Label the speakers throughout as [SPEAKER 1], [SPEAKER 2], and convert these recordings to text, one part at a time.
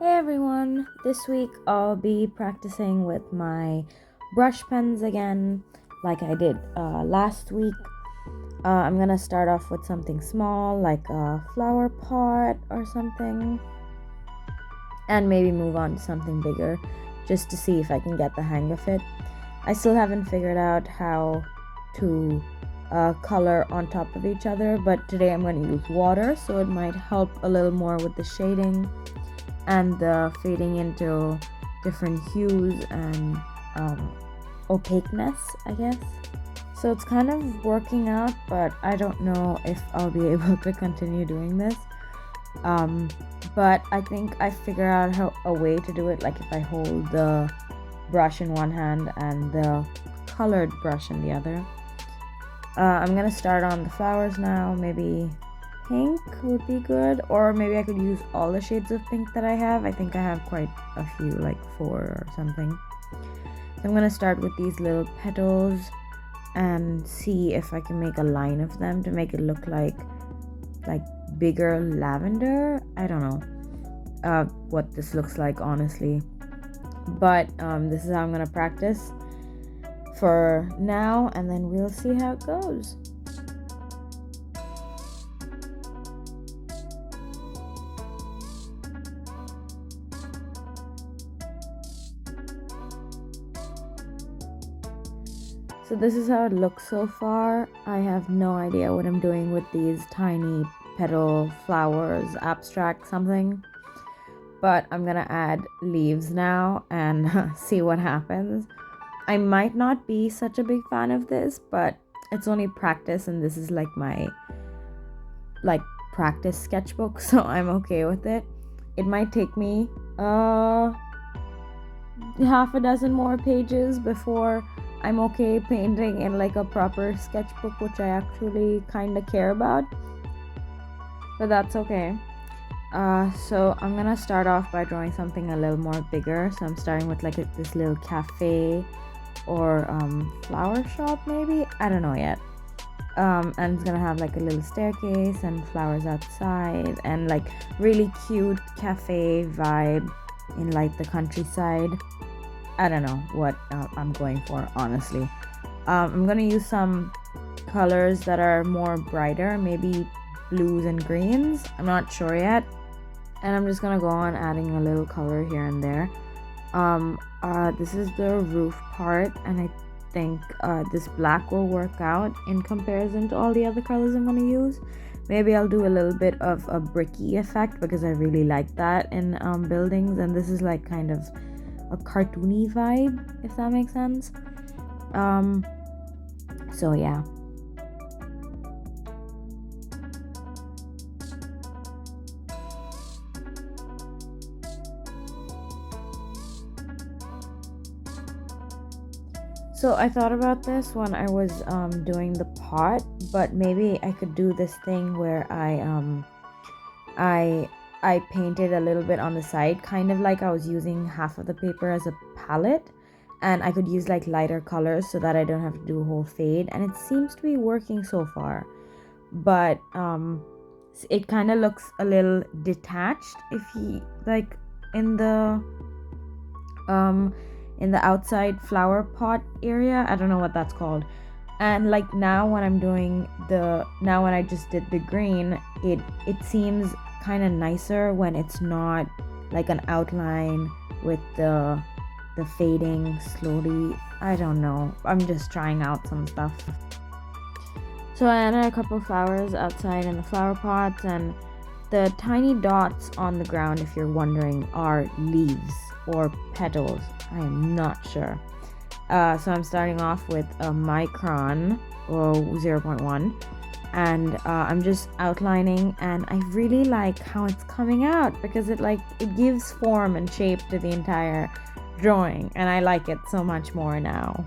[SPEAKER 1] Hey everyone, this week I'll be practicing with my brush pens again, like I did last week. I'm gonna start off with something small, like a flower pot or something, and maybe move on to something bigger, just to see if I can get the hang of it. I still haven't figured out how to color on top of each other, but today I'm going to use water, so it might help a little more with the shading and the fading into different hues and opaqueness, I guess. So it's kind of working out, but I don't know if I'll be able to continue doing this. But I think I figured out a way to do it, like if I hold the brush in one hand and the colored brush in the other. I'm gonna start on the flowers now. Maybe pink would be good, or maybe I could use all the shades of pink that I have. I think I have quite a few, like 4 or something. So I'm gonna start with these little petals and see if I can make a line of them to make it look like bigger lavender. I don't know what this looks like, honestly, but this is how I'm gonna practice for now, and then we'll see how it goes. So this is how it looks so far. I have no idea what I'm doing with these tiny petal flowers, abstract something, but I'm gonna add leaves now and see what happens. I might not be such a big fan of this, but it's only practice, and this is like my practice sketchbook, so I'm okay with it. It might take me half a dozen more pages before I'm okay painting in like a proper sketchbook, which I actually kind of care about, but that's okay. So I'm gonna start off by drawing something a little more bigger. So I'm starting with like this little cafe or flower shop, maybe, I don't know yet. And it's gonna have like a little staircase and flowers outside and like really cute cafe vibe in like the countryside. I don't know what I'm going for, honestly. I'm gonna use some colors that are more brighter, maybe blues and greens, I'm not sure yet, and I'm just gonna go on adding a little color here and there. This is the roof part, and I think this black will work out in comparison to all the other colors I'm gonna use. Maybe I'll do a little bit of a bricky effect because I really like that in buildings, and this is like kind of a cartoony vibe, if that makes sense. So yeah. So I thought about this when I was doing the pot, but maybe I could do this thing where I painted a little bit on the side, kind of like I was using half of the paper as a palette, and I could use like lighter colors so that I don't have to do a whole fade, and it seems to be working so far. But it kind of looks a little detached if you like in the outside flower pot area. I don't know what that's called. And like now when I just did the green, it seems kind of nicer when it's not like an outline with the fading slowly. I don't know, I'm just trying out some stuff. So I added a couple flowers outside in the flower pots, and the tiny dots on the ground, if you're wondering, are leaves or petals. I am not sure. So I'm starting off with a micron or 0.1, and I'm just outlining, and I really like how it's coming out because it gives form and shape to the entire drawing, and I like it so much more now.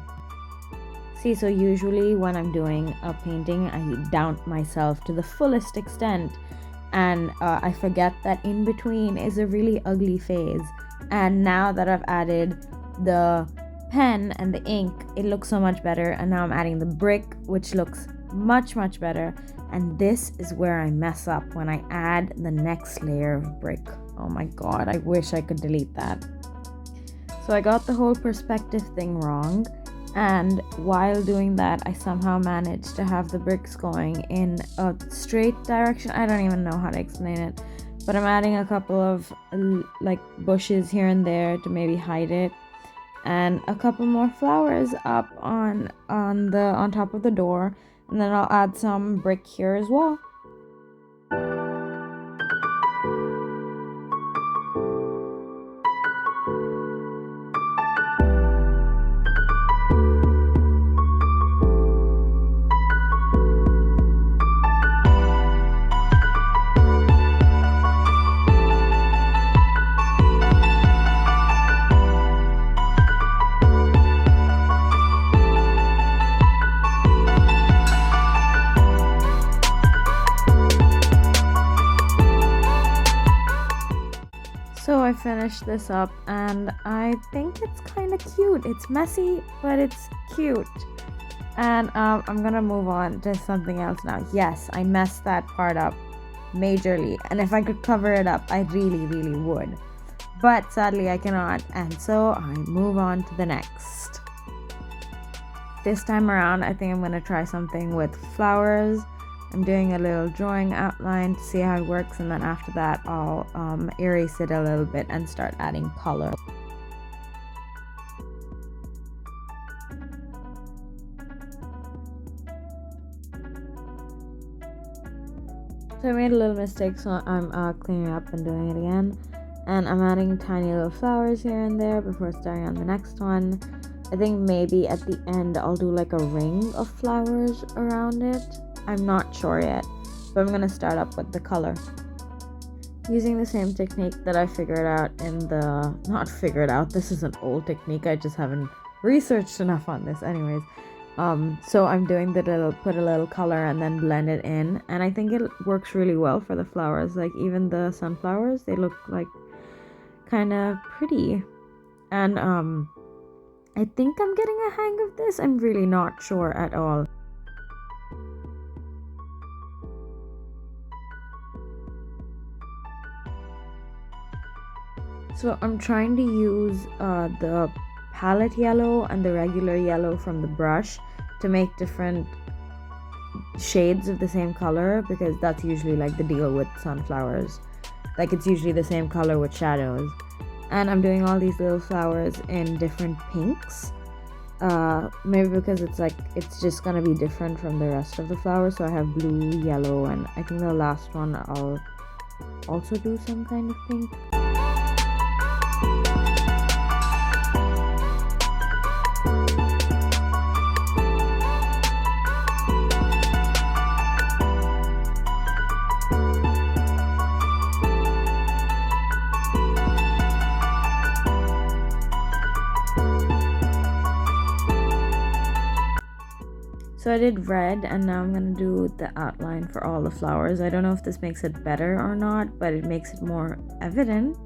[SPEAKER 1] See, so usually when I'm doing a painting, I doubt myself to the fullest extent, and I forget that in between is a really ugly phase. And now that I've added the pen and the ink, it looks so much better. And now I'm adding the brick, which looks much better. And this is where I mess up, when I add the next layer of brick. Oh my god, I wish I could delete that. So I got the whole perspective thing wrong, and while doing that I somehow managed to have the bricks going in a straight direction. I don't even know how to explain it, but I'm adding a couple of like bushes here and there to maybe hide it, and a couple more flowers up on top of the door, and then I'll add some brick here as well. So I finished this up and I think it's kind of cute. It's messy, but it's cute. And I'm gonna move on to something else now. Yes, I messed that part up majorly, and if I could cover it up, I really would. But sadly I cannot, and so I move on to the next. This time around, I think I'm gonna try something with flowers. I'm doing a little drawing outline to see how it works, and then after that I'll erase it a little bit and start adding color. So I made a little mistake, so I'm cleaning up and doing it again. And I'm adding tiny little flowers here and there before starting on the next one. I think maybe at the end I'll do like a ring of flowers around it. I'm not sure yet, but I'm gonna start up with the color. Using the same technique that I figured out this is an old technique, I just haven't researched enough on this anyways. So I'm doing put a little color and then blend it in, and I think it works really well for the flowers. Like even the sunflowers, they look like kind of pretty, and I think I'm getting a hang of this. I'm really not sure at all. So I'm trying to use the palette yellow and the regular yellow from the brush to make different shades of the same color, because that's usually like the deal with sunflowers. Like it's usually the same color with shadows. And I'm doing all these little flowers in different pinks. Maybe because it's just gonna be different from the rest of the flowers. So I have blue, yellow, and I think the last one I'll also do some kind of pink. So I did red, and now I'm gonna do the outline for all the flowers. I don't know if this makes it better or not, but it makes it more evident.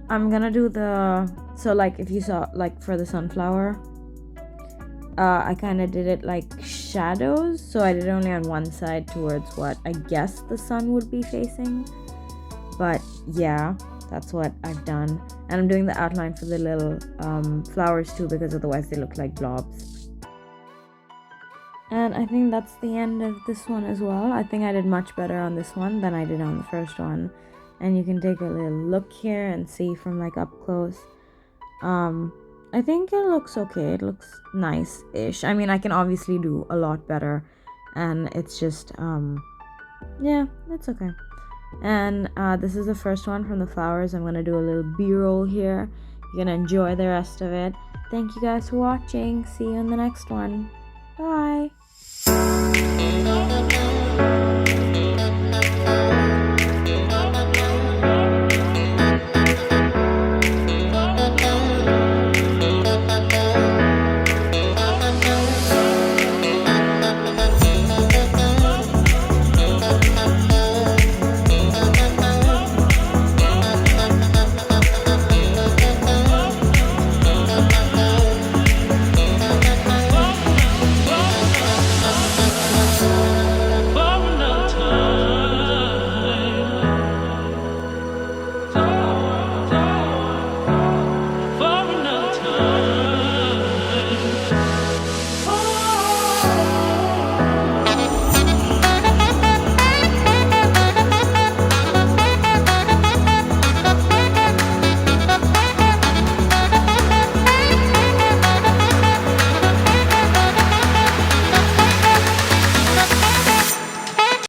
[SPEAKER 1] I'm gonna do so like if you saw like for the sunflower, I kind of did it like shadows, so I did it only on one side towards what I guess the sun would be facing. But yeah, that's what I've done. And I'm doing the outline for the little flowers too, because otherwise they look like blobs. And I think that's the end of this one as well. I think I did much better on this one than I did on the first one. And you can take a little look here and see from like up close. I think it looks okay. It looks nice-ish. I mean, I can obviously do a lot better. And it's just, yeah, it's okay. And this is the first one from the flowers. I'm going to do a little B-roll here. You're going to enjoy the rest of it. Thank you guys for watching. See you in the next one. Bye.